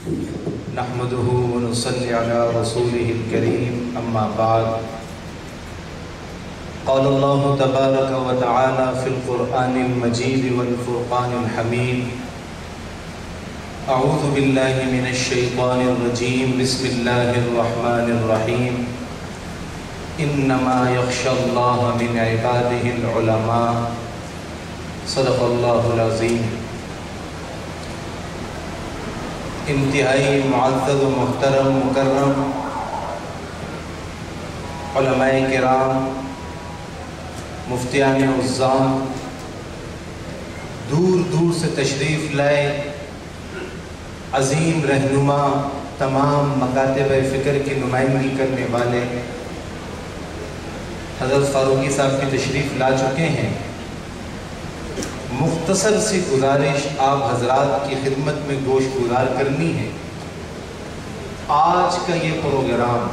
نحمده ونصلي على رسوله الكريم أما بعد قال الله تبارك وتعالى في القرآن المجيد والفرقان الحميد أعوذ بالله من الشيطان الرجيم بسم الله الرحمن الرحيم إنما يخشى الله من عباده العلماء صدق الله العظيم۔ انتہائی معزز و محترم مکرم علماء کرام، مفتیان عظام، دور دور سے تشریف لائے عظیم رہنما، تمام مکاتب فکر کی نمائندگی کرنے والے حضرت فاروقی صاحب کی تشریف لا چکے ہیں۔ مختصر سی گزارش آپ حضرات کی خدمت میں گوش گزار کرنی ہے۔ آج کا یہ پروگرام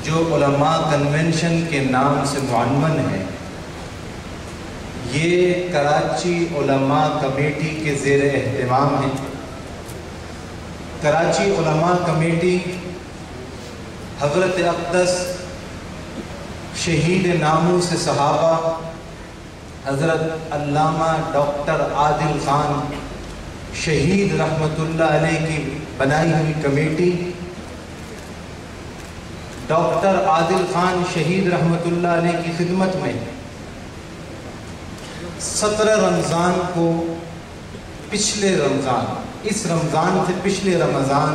جو علماء کنونشن کے نام سے معنون ہے، یہ کراچی علماء کمیٹی کے زیر اہتمام ہے۔ کراچی علماء کمیٹی حضرت اقدس شہید ناموس صحابہ حضرت علامہ ڈاکٹر عادل خان شہید رحمۃ اللہ علیہ کی بنائی ہوئی کمیٹی، ڈاکٹر عادل خان شہید رحمۃ اللہ علیہ کی خدمت میں 17 رمضان کو پچھلے رمضان، اس رمضان سے پچھلے رمضان،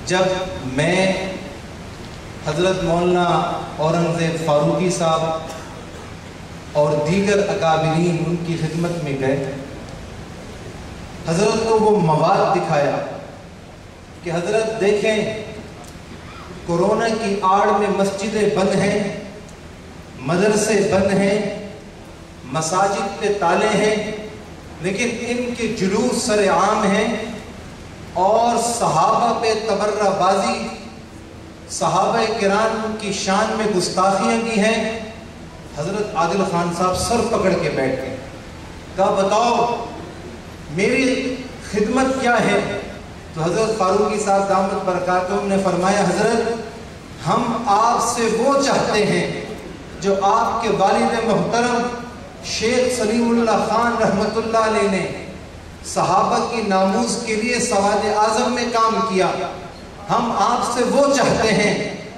جب میں حضرت مولانا اورنگزیب فاروقی صاحب اور دیگر اکابرین ان کی خدمت میں گئے، حضرت کو وہ مواد دکھایا کہ حضرت دیکھیں کورونا کی آڑ میں مسجدیں بند ہیں، مدرسے بند ہیں، مساجد پہ تالے ہیں، لیکن ان کے جلوس سر عام ہیں اور صحابہ پہ تبرہ بازی، صحابہ کرام کی شان میں گستاخیاں کی ہیں۔ حضرت عادل خان صاحب سر پکڑ کے بیٹھ گئے، کہا بتاؤ میری خدمت کیا ہے؟ تو حضرت فاروقی صاحب دامت برکاتہم نے فرمایا حضرت ہم آپ سے وہ چاہتے ہیں جو آپ کے والد محترم شیخ سلیم اللہ خان رحمۃ اللہ علیہ نے صحابہ کی ناموس کے لیے سواد اعظم میں کام کیا، ہم آپ سے وہ چاہتے ہیں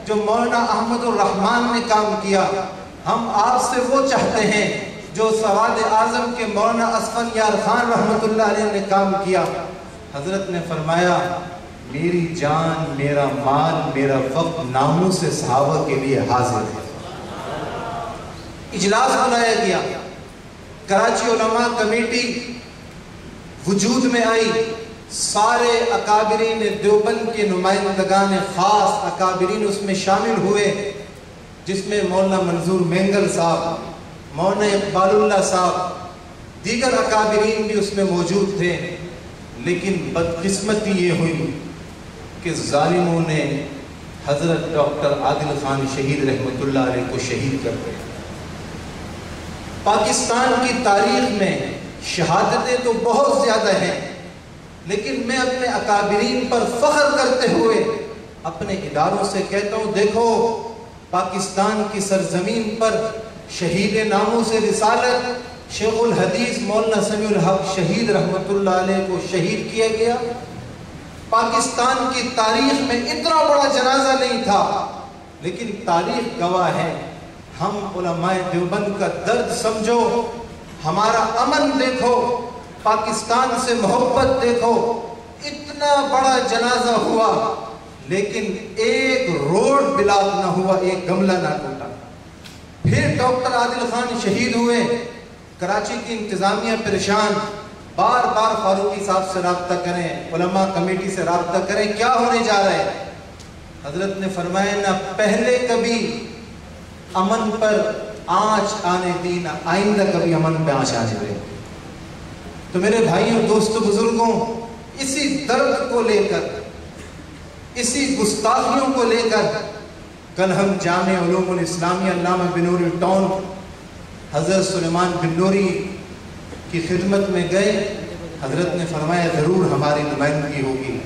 جو مولانا احمد الرحمن نے کام کیا، ہم آپ سے وہ چاہتے ہیں جو سواد اعظم کے مولانا اسفن یار خان رحمۃ اللہ علیہ نے کام کیا۔ حضرت نے فرمایا میری جان، میرا مال، میرا وقت ناموس صحابہ کے لیے حاضر ہے۔ اجلاس بلایا گیا، کراچی علماء کمیٹی وجود میں آئی، سارے اکابرین دیوبند کے نمائندگان خاص اکابرین اس میں شامل ہوئے، جس میں مولانا منظور مینگل صاحب، مولانا اقبال اللہ صاحب، دیگر اکابرین بھی اس میں موجود تھے۔ لیکن بدقسمتی یہ ہوئی کہ ظالموں نے حضرت ڈاکٹر عادل خان شہید رحمۃ اللہ علیہ کو شہید کر دیا۔ پاکستان کی تاریخ میں شہادتیں تو بہت زیادہ ہیں، لیکن میں اپنے اکابرین پر فخر کرتے ہوئے اپنے اداروں سے کہتا ہوں دیکھو پاکستان کی سرزمین پر شہید ناموس رسالت شیخ الحدیث مولانا سمیع الحق شہید رحمۃ اللہ علیہ کو شہید کیا گیا۔ پاکستان کی تاریخ میں اتنا بڑا جنازہ نہیں تھا، لیکن تاریخ گواہ ہے۔ ہم علماء دیوبند کا درد سمجھو، ہمارا امن دیکھو، پاکستان سے محبت دیکھو، اتنا بڑا جنازہ ہوا لیکن ایک روڈ بلاک نہ ہوا، ایک گملہ نہ ٹوٹا۔ پھر ڈاکٹر عادل خان شہید ہوئے، کراچی کی انتظامیہ پریشان، بار بار فاروقی صاحب سے رابطہ کریں، علماء کمیٹی سے رابطہ کریں، کیا ہونے جا رہا ہے؟ حضرت نے فرمایا نہ پہلے کبھی امن پر آنچ آنے دی، نہ آئندہ کبھی امن پہ آنچ آنے دے۔ تو میرے بھائیوں، دوستوں، بزرگوں، اسی درد کو لے کر، اسی گستاخیوں کو لے کر کل ہم جامع علوم الاسلامیہ علامہ بنوری ٹاؤن حضرت سلیمان بن نوری کی خدمت میں گئے حضرت نے فرمایا ضرور ہماری نمائندگی ہوگی۔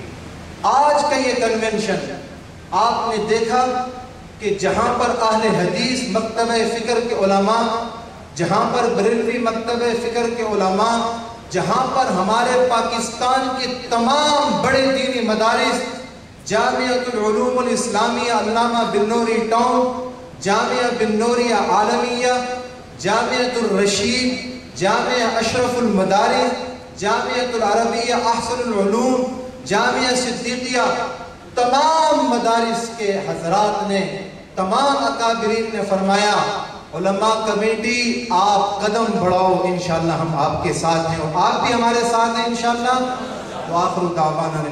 آج کا یہ کنونشن آپ نے دیکھا کہ جہاں پر اہل حدیث مکتبہ فکر کے علماء، جہاں پر بریلوی مکتبہ فکر کے علماء، جہاں پر ہمارے پاکستان کے تمام بڑے دینی مدارس، جامعۃ العلوم الاسلامیہ علامہ بن نوری ٹاؤن، جامعہ بن نوریہ عالمیہ، جامعۃ الرشید، جامعہ اشرف المدارس، جامعۃ العربیہ احسن العلوم، جامعہ صدیقیہ، تمام مدارس کے حضرات نے، تمام اکابرین نے فرمایا علماء کمیٹی آپ قدم بڑھاؤ، انشاءاللہ ہم آپ کے ساتھ ہیں اور آپ بھی ہمارے ساتھ ہیں انشاءاللہ۔ وآخر دعوانا